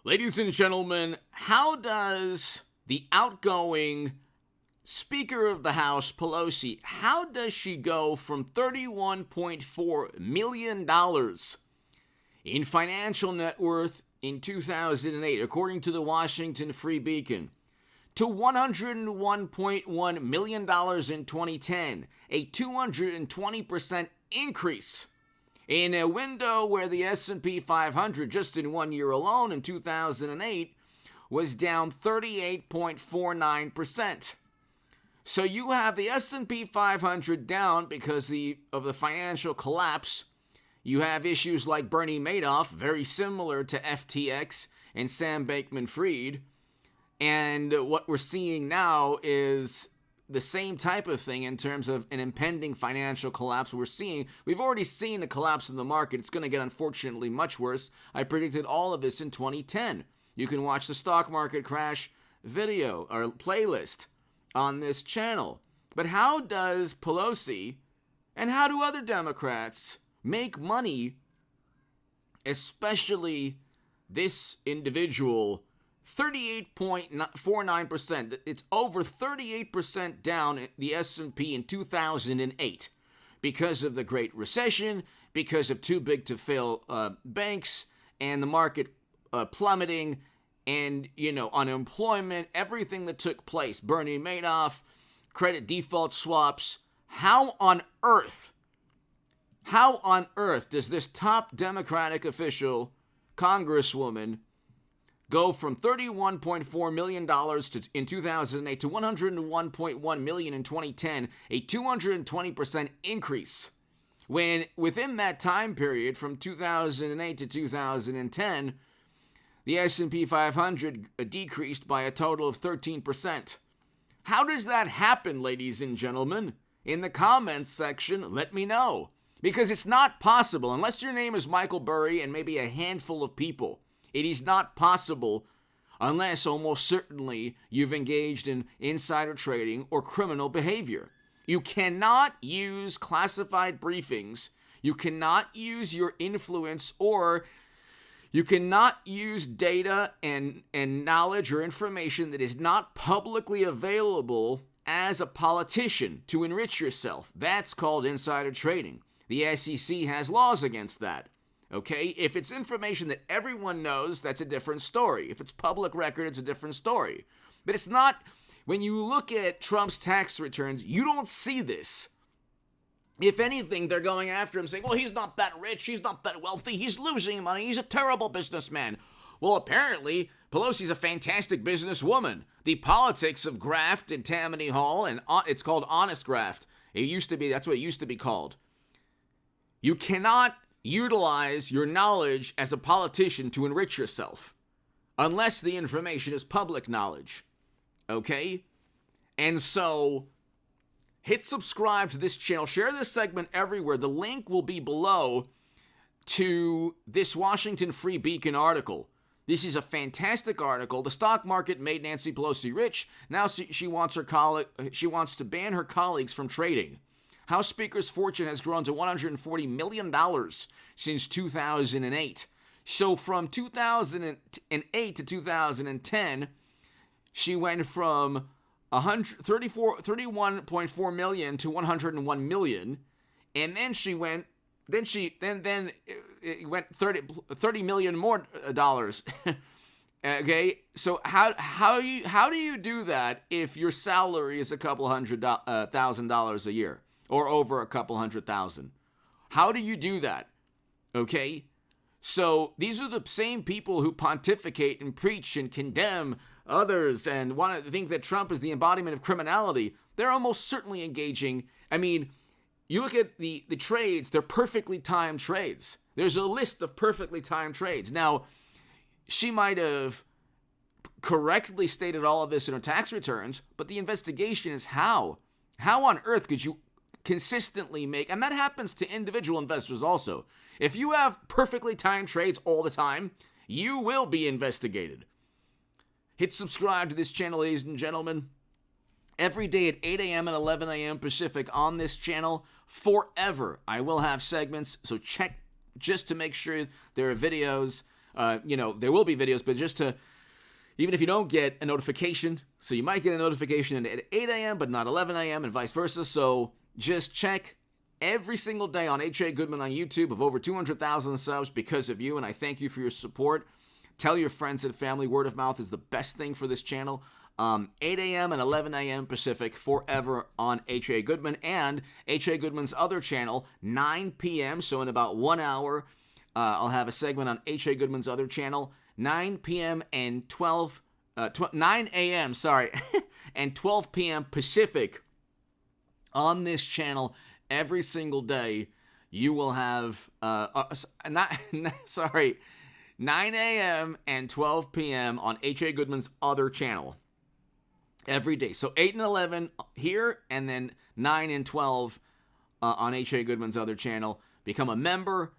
Ladies and gentlemen, how does the outgoing Speaker of the House, Pelosi, how does she go from $31.4 million in financial net worth in 2008, according to the Washington Free Beacon, to $101.1 million in 2010, a 220% increase in a window where the S&P 500 just in 1 year alone in 2008 was down 38.49%. So you have the S&P 500 down because of the financial collapse. You have issues like Bernie Madoff, very similar to FTX and Sam Bankman-Fried. And what we're seeing now is the same type of thing in terms of an impending financial collapse. We've already seen the collapse in the market. It's going to get, unfortunately, much worse. I predicted all of this in 2010. You can watch the stock market crash video or playlist on this channel. But how does Pelosi and how do other Democrats make money, especially this individual? 38.49%. It's over 38% down in the S&P in 2008 because of the Great Recession, because of too big to fail banks, and the market plummeting, and, unemployment, everything that took place. Bernie Madoff, credit default swaps. How on earth does this top Democratic official, Congresswoman, go from $31.4 million in 2008 to $101.1 million in 2010, a 220% increase, when within that time period from 2008 to 2010, the S&P 500 decreased by a total of 13%. How does that happen, ladies and gentlemen? In the comments section, let me know. Because it's not possible, unless your name is Michael Burry and maybe a handful of people. It is not possible unless almost certainly you've engaged in insider trading or criminal behavior. You cannot use classified briefings. You cannot use your influence, or you cannot use data and knowledge or information that is not publicly available as a politician to enrich yourself. That's called insider trading. The SEC has laws against that. Okay, if it's information that everyone knows, that's a different story. If it's public record, it's a different story. But it's not, when you look at Trump's tax returns, you don't see this. If anything, they're going after him saying, well, he's not that rich, he's not that wealthy, he's losing money, he's a terrible businessman. Well, apparently, Pelosi's a fantastic businesswoman. The politics of graft in Tammany Hall, and it's called honest graft. That's what it used to be called. You cannot utilize your knowledge as a politician to enrich yourself unless the information is public knowledge. Okay? And so hit subscribe to this channel. Share this segment everywhere. The link will be below to this Washington Free Beacon article. This is a fantastic article. The stock market made Nancy Pelosi rich. Now she wants to ban her colleagues from trading. House Speaker's fortune has grown to $140 million since 2008. So from 2008 to 2010, she went from $31.4 million to $101 million, and then it went $30 million more dollars. Okay, so how do you do that if your salary is a couple $100,000 a year? Or over a couple $100,000. How do you do that? Okay? So these are the same people who pontificate and preach and condemn others and want to think that Trump is the embodiment of criminality. They're almost certainly engaging. I mean, you look at the trades, they're perfectly timed trades. There's a list of perfectly timed trades. Now, she might have correctly stated all of this in her tax returns, but the investigation is how. How on earth could you consistently make, and that happens to individual investors also. If you have perfectly timed trades all the time, you will be investigated. Hit subscribe to this channel, ladies and gentlemen. Every day at 8 a.m. and 11 a.m. Pacific on this channel, forever, I will have segments, so check just to make sure there are videos There will be videos, but even if you don't get a notification, so you might get a notification at 8 a.m., but not 11 a.m., and vice versa. So just check every single day on H.A. Goodman on YouTube of over 200,000 subs because of you, and I thank you for your support. Tell your friends and family. Word of mouth is the best thing for this channel. 8 a.m. and 11 a.m. Pacific forever on H.A. Goodman, and H.A. Goodman's other channel, 9 p.m., so in about 1 hour, I'll have a segment on H.A. Goodman's other channel, 9 p.m. and 9 a.m., and 12 p.m. Pacific on this channel every single day. You will have, 9 a.m. and 12 p.m. on H.A. Goodman's other channel every day. So 8 and 11 here, and then 9 and 12 on H.A. Goodman's other channel. Become a member.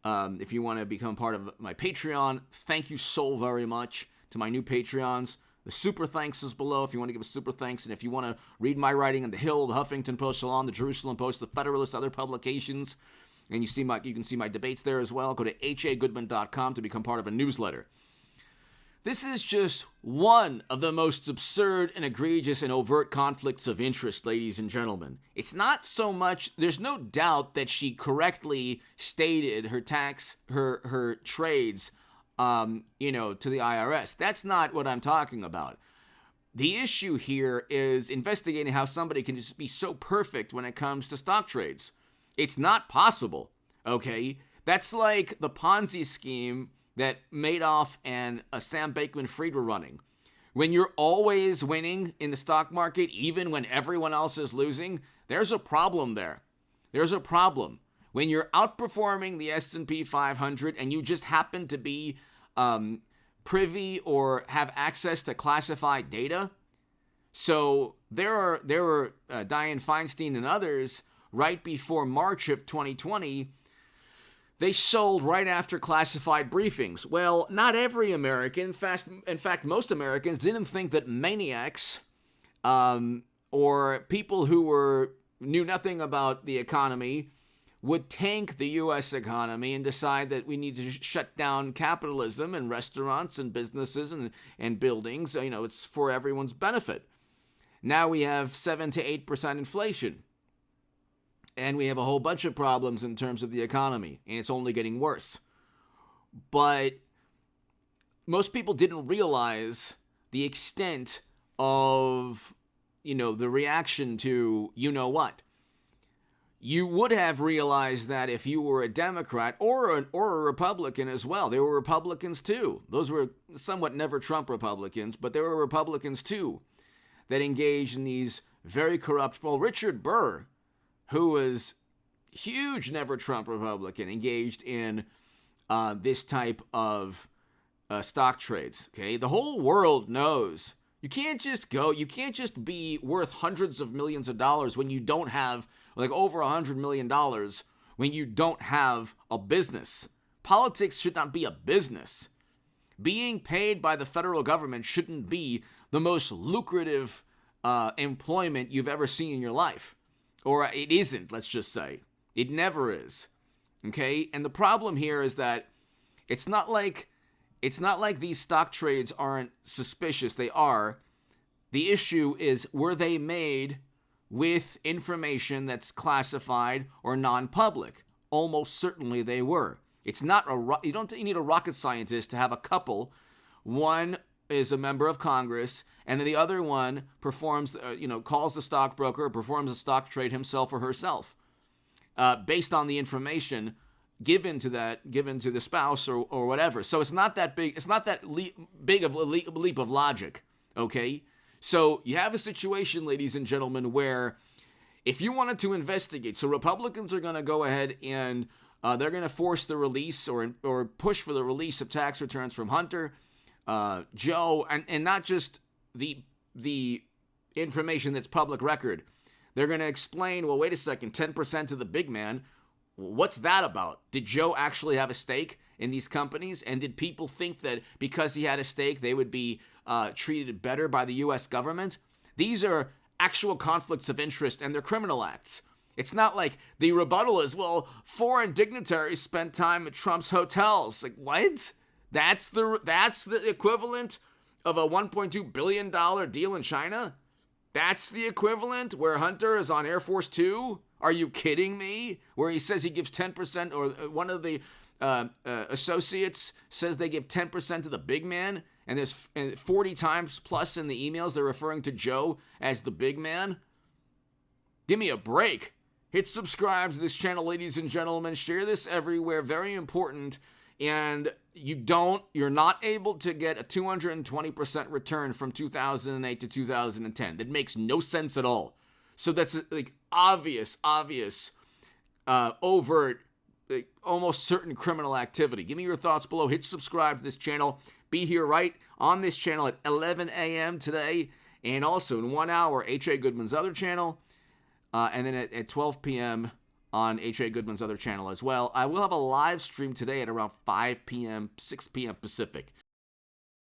If you want to become part of my Patreon, thank you so very much to my new Patreons. The super thanks is below if you want to give a super thanks. And if you want to read my writing in The Hill, The Huffington Post, Salon, The Jerusalem Post, The Federalist, other publications, and you can see my debates there as well, go to hagoodman.com to become part of a newsletter. This is just one of the most absurd and egregious and overt conflicts of interest, ladies and gentlemen. It's not so much, there's no doubt that she correctly stated her trades, to the IRS. That's not what I'm talking about. The issue here is investigating how somebody can just be so perfect when it comes to stock trades. It's not possible, okay? That's like the Ponzi scheme that Madoff and Sam Bankman-Fried were running. When you're always winning in the stock market, even when everyone else is losing, there's a problem there. There's a problem. When you're outperforming the S&P 500 and you just happen to be privy or have access to classified data. So there were Dianne Feinstein and others right before March of 2020, they sold right after classified briefings. Well, not every American, in fact, most Americans didn't think that maniacs or people who knew nothing about the economy would tank the U.S. economy and decide that we need to shut down capitalism and restaurants and businesses and buildings. It's for everyone's benefit. Now we have 7 to 8% inflation. And we have a whole bunch of problems in terms of the economy, and it's only getting worse. But most people didn't realize the extent of, the reaction to what. You would have realized that if you were a Democrat or a Republican as well. There were Republicans too. Those were somewhat never Trump Republicans, but there were Republicans too that engaged in these very corrupt. Well, Richard Burr, who was huge never Trump Republican, engaged in this type of stock trades. Okay, the whole world knows you can't just be worth hundreds of millions of dollars when you don't have over $100 million when you don't have a business. Politics should not be a business. Being paid by the federal government shouldn't be the most lucrative employment you've ever seen in your life. Or it isn't, let's just say. It never is. Okay? And the problem here is that it's not like these stock trades aren't suspicious. They are. The issue is, were they made with information that's classified or non-public? Almost certainly they were. It's not you need a rocket scientist to have a couple. One is a member of Congress, and then the other one performs, calls the stockbroker, performs a stock trade himself or herself, based on the information given to the spouse or whatever. So it's not that big. It's not that big of a leap of logic. Okay, so you have a situation, ladies and gentlemen, where if you wanted to investigate, so Republicans are going to go ahead and they're going to force the release or push for the release of tax returns from Hunter, Joe, and not just the information that's public record. They're going to explain, well, wait a second, 10% to the big man. What's that about? Did Joe actually have a stake in these companies? And did people think that because he had a stake, they would be treated better by the U.S. government? These are actual conflicts of interest, and they're criminal acts. It's not like the rebuttal is, well, foreign dignitaries spent time at Trump's hotels. Like, what? That's the equivalent of a $1.2 billion deal in China? That's the equivalent where Hunter is on Air Force Two? Are you kidding me? Where he says he gives 10%, or one of the associates says they give 10% to the big man, and there's 40 times plus in the emails they're referring to Joe as the big man? Give me a break. Hit subscribe to this channel, ladies and gentlemen. Share this everywhere. Very important. And you're not able to get a 220% return from 2008 to 2010. It makes no sense at all. So that's like obvious, overt, like, almost certain criminal activity. Give me your thoughts below. Hit subscribe to this channel. Be here right on this channel at 11 a.m. today. And also in 1 hour, H.A. Goodman's other channel. And then at 12 p.m. on H.A. Goodman's other channel as well. I will have a live stream today at around 5 p.m., 6 p.m. Pacific.